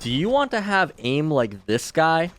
Do you want to have aim like this guy?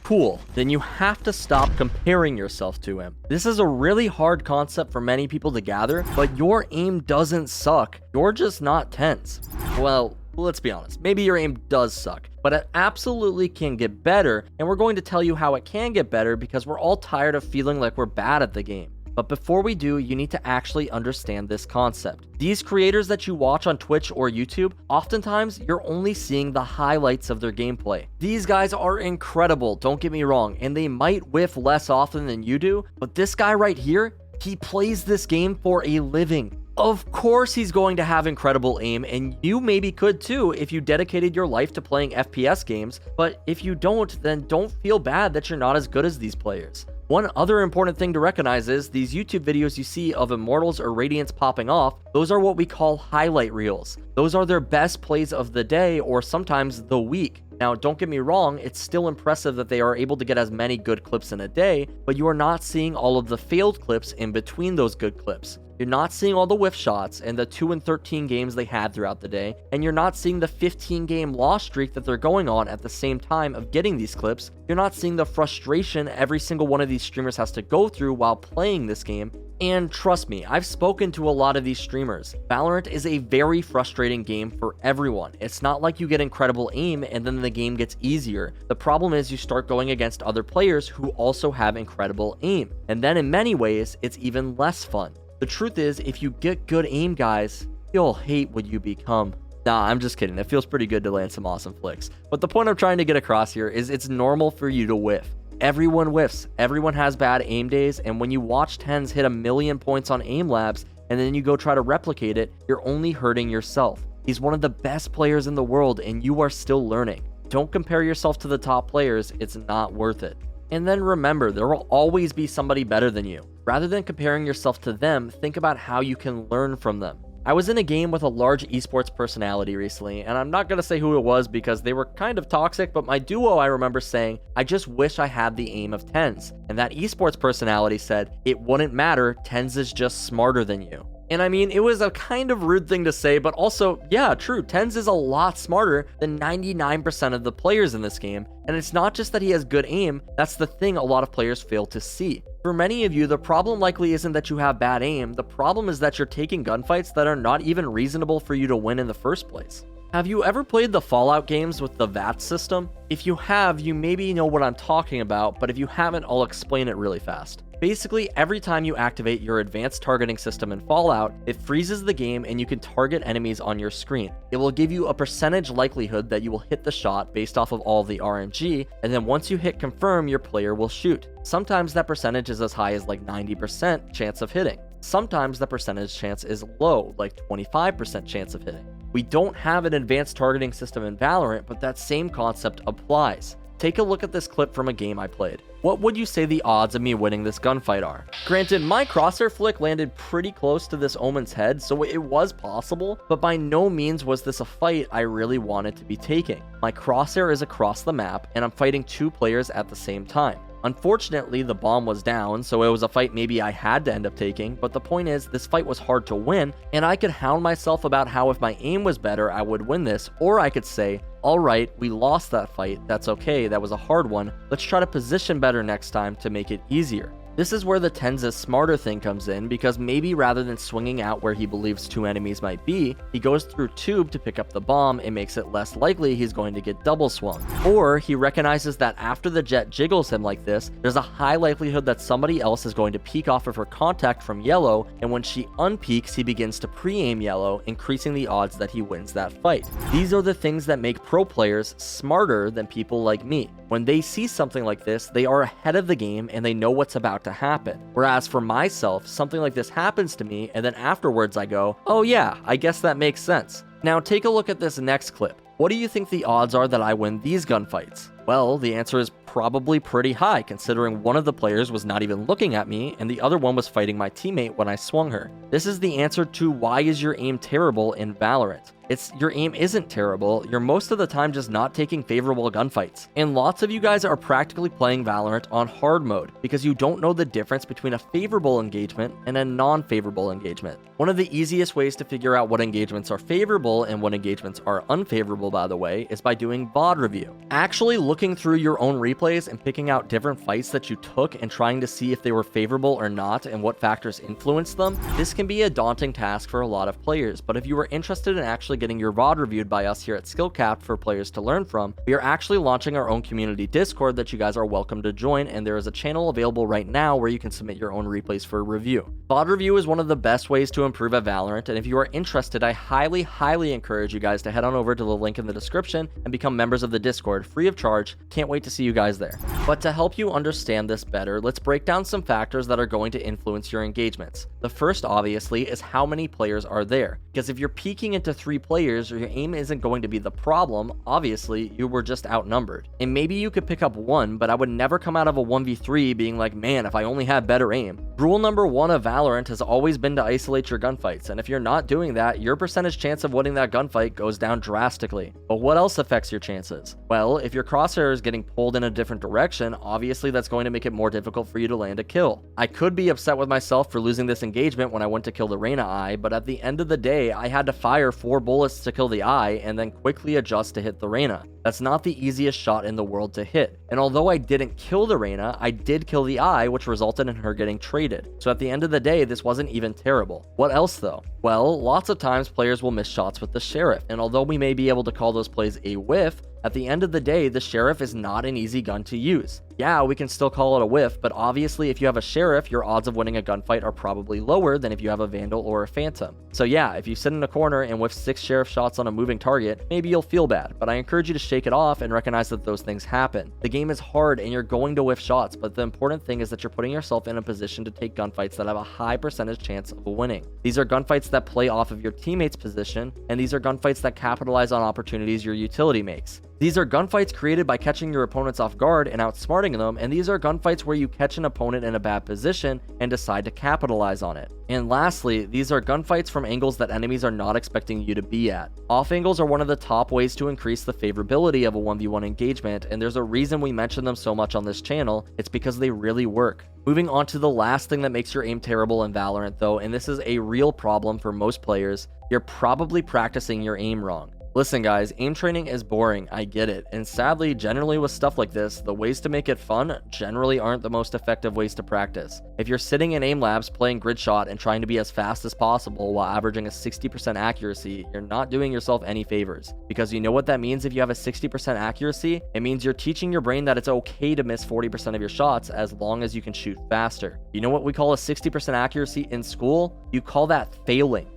Cool, then you have to stop comparing yourself to him. This is a really hard concept for many people to gather, but your aim doesn't suck. You're just not TenZ. Well, let's be honest, maybe your aim does suck, but it absolutely can get better, and we're going to tell you how it can get better because we're all tired of feeling like we're bad at the game. But before we do, you need to actually understand this concept. These creators that you watch on Twitch or YouTube, oftentimes you're only seeing the highlights of their gameplay. These guys are incredible, don't get me wrong, and they might whiff less often than you do, but this guy right here, he plays this game for a living. Of course he's going to have incredible aim, and you maybe could too if you dedicated your life to playing FPS games, but if you don't, then don't feel bad that you're not as good as these players. One other important thing to recognize is these YouTube videos you see of Immortals or Radiants popping off, those are what we call highlight reels. Those are their best plays of the day or sometimes the week. Now, don't get me wrong, it's still impressive that they are able to get as many good clips in a day, but you are not seeing all of the failed clips in between those good clips. You're not seeing all the whiff shots and the 2-13 games they had throughout the day, and you're not seeing the 15-game loss streak that they're going on at the same time of getting these clips. You're not seeing the frustration every single one of these streamers has to go through while playing this game. And trust me, I've spoken to a lot of these streamers. Valorant is a very frustrating game for everyone. It's not like you get incredible aim and then the game gets easier. The problem is you start going against other players who also have incredible aim. And then in many ways, it's even less fun. The truth is, if you get good aim, guys, you'll hate what you become. Nah, I'm just kidding. It feels pretty good to land some awesome flicks. But the point I'm trying to get across here is it's normal for you to whiff. Everyone whiffs. Everyone has bad aim days, and when you watch TenZ hit 1,000,000 points on aim labs, and then you go try to replicate it, you're only hurting yourself. He's one of the best players in the world, and you are still learning. Don't compare yourself to the top players. It's not worth it. And then remember, there will always be somebody better than you. Rather than comparing yourself to them, think about how you can learn from them. I was in a game with a large esports personality recently, and I'm not going to say who it was because they were kind of toxic, but my duo I remember saying, I just wish I had the aim of TenZ. And that esports personality said, it wouldn't matter, TenZ is just smarter than you. And I mean, it was a kind of rude thing to say, but also, yeah, true, TenZ is a lot smarter than 99% of the players in this game. And it's not just that he has good aim, that's the thing a lot of players fail to see. For many of you, the problem likely isn't that you have bad aim, the problem is that you're taking gunfights that are not even reasonable for you to win in the first place. Have you ever played the Fallout games with the VAT system? If you have, you maybe know what I'm talking about, but if you haven't, I'll explain it really fast. Basically, every time you activate your advanced targeting system in Fallout, it freezes the game and you can target enemies on your screen. It will give you a percentage likelihood that you will hit the shot based off of all the RNG, and then once you hit confirm, your player will shoot. Sometimes that percentage is as high as like 90% chance of hitting. Sometimes the percentage chance is low, like 25% chance of hitting. We don't have an advanced targeting system in Valorant, but that same concept applies. Take a look at this clip from a game I played. What would you say the odds of me winning this gunfight are? Granted, my crosshair flick landed pretty close to this Omen's head, so it was possible, but by no means was this a fight I really wanted to be taking. My crosshair is across the map, and I'm fighting two players at the same time. Unfortunately, the bomb was down, so it was a fight maybe I had to end up taking, but the point is, this fight was hard to win, and I could hound myself about how if my aim was better, I would win this, or I could say, alright, we lost that fight, that's okay, that was a hard one, let's try to position better next time to make it easier. This is where the TenZ is smarter thing comes in, because maybe rather than swinging out where he believes two enemies might be, he goes through tube to pick up the bomb and makes it less likely he's going to get double swung. Or he recognizes that after the Jett jiggles him like this, there's a high likelihood that somebody else is going to peek off of her contact from yellow, and when she unpeaks, he begins to pre-aim yellow, increasing the odds that he wins that fight. These are the things that make pro players smarter than people like me. When they see something like this, they are ahead of the game and they know what's about to happen. Whereas for myself, something like this happens to me and then afterwards I go, oh yeah, I guess that makes sense. Now take a look at this next clip. What do you think the odds are that I win these gunfights? Well, the answer is probably pretty high considering one of the players was not even looking at me and the other one was fighting my teammate when I swung her. This is the answer to why is your aim terrible in Valorant. Your aim isn't terrible, you're most of the time just not taking favorable gunfights. And lots of you guys are practically playing Valorant on hard mode because you don't know the difference between a favorable engagement and a non-favorable engagement. One of the easiest ways to figure out what engagements are favorable and what engagements are unfavorable, by the way, is by doing VOD review. Actually looking through your own replays and picking out different fights that you took and trying to see if they were favorable or not and what factors influenced them. This can be a daunting task for a lot of players, but if you are interested in actually getting your VOD reviewed by us here at Skillcapped for players to learn from, we are actually launching our own community Discord that you guys are welcome to join, and there is a channel available right now where you can submit your own replays for review. VOD review is one of the best ways to improve at Valorant, and if you are interested, I highly encourage you guys to head on over to the link in the description and become members of the Discord free of charge. Can't wait to see you guys there. But to help you understand this better, let's break down some factors that are going to influence your engagements. The first, obviously, is how many players are there, because if you're peeking into 3 players, your aim isn't going to be the problem. Obviously, you were just outnumbered. And maybe you could pick up 1, but I would never come out of a 1v3 being like, man, if I only had better aim. Rule number 1 of Valorant has always been to isolate your gunfights, and if you're not doing that, your percentage chance of winning that gunfight goes down drastically. But what else affects your chances? Well, if your crosshair is getting pulled in a different direction, obviously that's going to make it more difficult for you to land a kill. I could be upset with myself for losing this engagement when I went to kill the Reyna eye, but at the end of the day, I had to fire 4 bullets to kill the eye and then quickly adjust to hit the Reyna. That's not the easiest shot in the world to hit. And although I didn't kill the Reyna, I did kill the eye, which resulted in her getting traded. So at the end of the day, this wasn't even terrible. What else though? Well, lots of times players will miss shots with the Sheriff, and although we may be able to call those plays a whiff, at the end of the day, the Sheriff is not an easy gun to use. Yeah, we can still call it a whiff, but obviously if you have a Sheriff, your odds of winning a gunfight are probably lower than if you have a Vandal or a Phantom. So yeah, if you sit in a corner and whiff 6 Sheriff shots on a moving target, maybe you'll feel bad, but I encourage you to shake it off and recognize that those things happen. The game is hard and you're going to whiff shots, but the important thing is that you're putting yourself in a position to take gunfights that have a high percentage chance of winning. These are gunfights that play off of your teammate's position, and these are gunfights that capitalize on opportunities your utility makes. These are gunfights created by catching your opponents off guard and outsmarting them, and these are gunfights where you catch an opponent in a bad position and decide to capitalize on it. And lastly, these are gunfights from angles that enemies are not expecting you to be at. Off angles are one of the top ways to increase the favorability of a 1v1 engagement, and there's a reason we mention them so much on this channel. It's because they really work. Moving on to the last thing that makes your aim terrible in Valorant though, and this is a real problem for most players, you're probably practicing your aim wrong. Listen guys, aim training is boring, I get it, and sadly, generally with stuff like this, the ways to make it fun generally aren't the most effective ways to practice. If you're sitting in aim labs playing grid shot and trying to be as fast as possible while averaging a 60% accuracy, you're not doing yourself any favors. Because you know what that means if you have a 60% accuracy? It means you're teaching your brain that it's okay to miss 40% of your shots as long as you can shoot faster. You know what we call a 60% accuracy in school? You call that failing.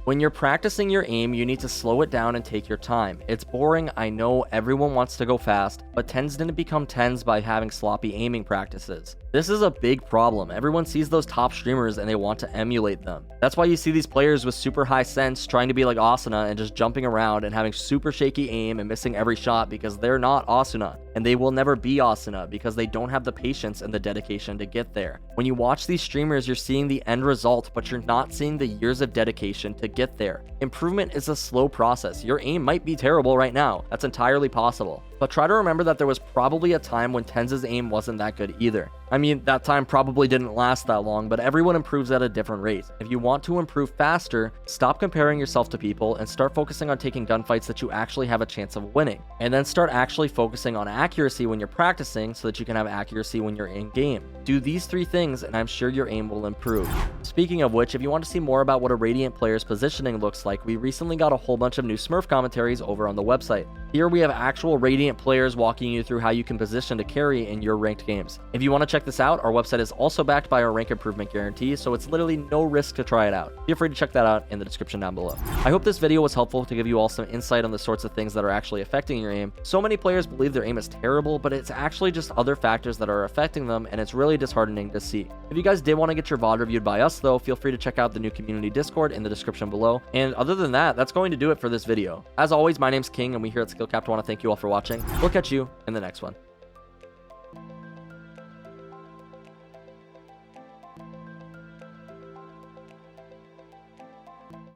When you're practicing your aim, you need to slow it down and take your time. It's boring, I know, everyone wants to go fast, but 10s didn't become 10s by having sloppy aiming practices. This is a big problem. Everyone sees those top streamers and they want to emulate them. That's why you see these players with super high sense trying to be like Asuna and just jumping around and having super shaky aim and missing every shot because they're not Asuna. And they will never be Asuna because they don't have the patience and the dedication to get there. When you watch these streamers, you're seeing the end result, but you're not seeing the years of dedication to get there. Improvement is a slow process. Your aim might be terrible right now. That's entirely possible. But try to remember that there was probably a time when TenZ's aim wasn't that good either. I mean, that time probably didn't last that long, but everyone improves at a different rate. If you want to improve faster, stop comparing yourself to people and start focusing on taking gunfights that you actually have a chance of winning. And then start actually focusing on accuracy when you're practicing so that you can have accuracy when you're in game. Do these 3 things and I'm sure your aim will improve. Speaking of which, if you want to see more about what a Radiant player's positioning looks like, we recently got a whole bunch of new Smurf commentaries over on the website. Here we have actual Radiant players walking you through how you can position to carry in your ranked games. If you want to check this out, our website is also backed by our rank improvement guarantee, so it's literally no risk to try it out. Feel free to check that out in the description down below. I hope this video was helpful to give you all some insight on the sorts of things that are actually affecting your aim. So many players believe their aim is terrible, but it's actually just other factors that are affecting them, and it's really disheartening to see. If you guys did want to get your VOD reviewed by us though, feel free to check out the new community Discord in the description below. And other than that, that's going to do it for this video. As always, my name's King, and we here at Skillcapped want to thank you all for watching. We'll catch you in the next one.